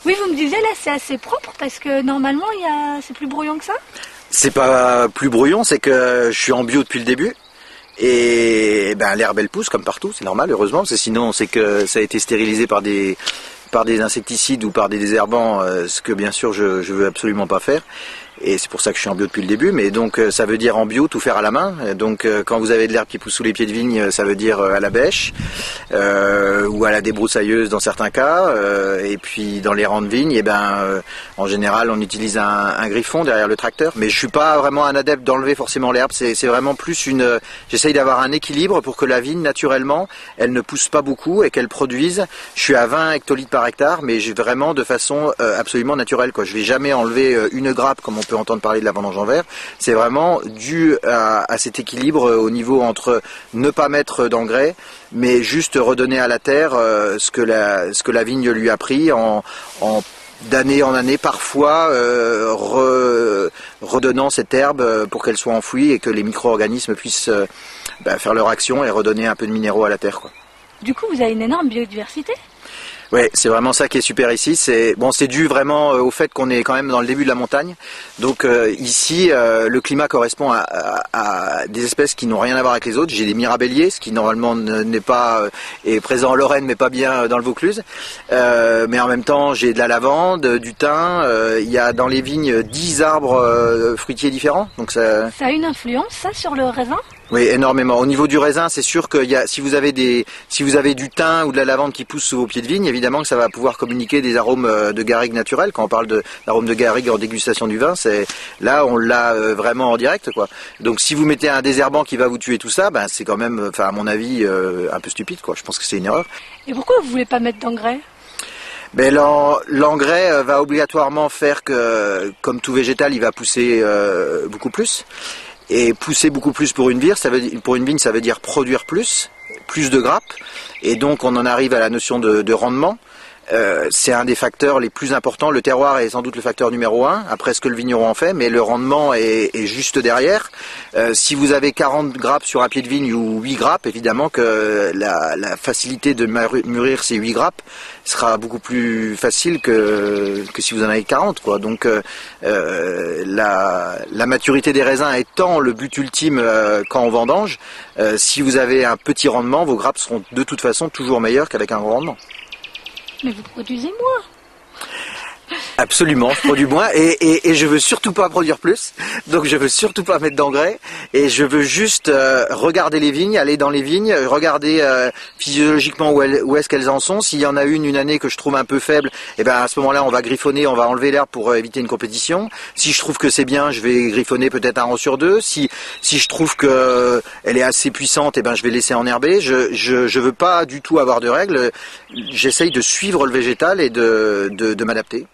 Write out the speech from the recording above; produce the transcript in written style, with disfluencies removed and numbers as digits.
Oui, vous me disiez là c'est assez propre parce que normalement c'est plus brouillon que ça. C'est pas plus brouillon, c'est que je suis en bio depuis le début. Et ben l'herbe elle pousse comme partout, c'est normal heureusement, parce que sinon c'est que ça a été stérilisé par des insecticides ou par des désherbants, ce que bien sûr je veux absolument pas faire. Et c'est pour ça que je suis en bio depuis le début, mais donc ça veut dire en bio tout faire à la main. Donc quand vous avez de l'herbe qui pousse sous les pieds de vigne, ça veut dire à la bêche ou à la débroussailleuse dans certains cas. Et puis dans les rangs de vigne, et en général on utilise un griffon derrière le tracteur. Mais je suis pas vraiment un adepte d'enlever forcément l'herbe. C'est vraiment plus j'essaye d'avoir un équilibre pour que la vigne naturellement, elle ne pousse pas beaucoup et qu'elle produise. Je suis à 20 hectolitres par hectare, mais vraiment de façon absolument naturelle, quoi. Je vais jamais enlever une grappe comme on peut entendre parler de la vendange en verre. C'est vraiment dû à cet équilibre au niveau entre ne pas mettre d'engrais, mais juste redonner à la terre ce que la vigne lui a pris en d'année en année, parfois redonnant cette herbe pour qu'elle soit enfouie et que les micro-organismes puissent faire leur action et redonner un peu de minéraux à la terre, quoi. Du coup, vous avez une énorme biodiversité. Ouais, c'est vraiment ça qui est super ici. C'est dû vraiment au fait qu'on est quand même dans le début de la montagne. Donc ici, le climat correspond à des espèces qui n'ont rien à voir avec les autres. J'ai des mirabelliers, ce qui normalement n'est pas est présent en Lorraine, mais pas bien dans le Vaucluse. Mais en même temps, j'ai de la lavande, du thym. Il y a dans les vignes 10 arbres fruitiers différents. Donc ça a une influence, ça, sur le raisin? Oui, énormément. Au niveau du raisin, c'est sûr que si vous avez du thym ou de la lavande qui pousse sous vos pieds de vigne, évidemment que ça va pouvoir communiquer des arômes de garrigue naturel. Quand on parle d'arômes de garrigue en dégustation du vin, là on l'a vraiment en direct, quoi. Donc si vous mettez un désherbant qui va vous tuer tout ça, c'est quand même, à mon avis, un peu stupide, quoi. Je pense que c'est une erreur. Et pourquoi vous voulez pas mettre d'engrais? L'engrais va obligatoirement faire que, comme tout végétal, il va pousser beaucoup plus. Et pousser beaucoup plus pour une vigne, pour une vigne, ça veut dire produire plus de grappes. Et donc on en arrive à la notion de rendement. C'est un des facteurs les plus importants. Le terroir est sans doute le facteur numéro 1, après ce que le vigneron en fait, mais le rendement est juste derrière. Si vous avez 40 grappes sur un pied de vigne ou 8 grappes, évidemment que la facilité de mûrir ces 8 grappes sera beaucoup plus facile que si vous en avez 40, quoi. Donc la maturité des raisins étant le but ultime quand on vendange, si vous avez un petit rendement, vos grappes seront de toute façon toujours meilleures qu'avec un gros rendement. Mais vous produisez moins. Absolument, je produis moins et je veux surtout pas produire plus, donc je veux surtout pas mettre d'engrais et je veux juste regarder les vignes, aller dans les vignes, regarder physiologiquement où est-ce qu'elles en sont. S'il y en a une année que je trouve un peu faible, à ce moment-là on va griffonner, on va enlever l'herbe pour éviter une compétition. Si je trouve que c'est bien, je vais griffonner peut-être un rang sur deux. Si je trouve que elle est assez puissante, je vais laisser enherber. Je veux pas du tout avoir de règles. J'essaye de suivre le végétal et de m'adapter.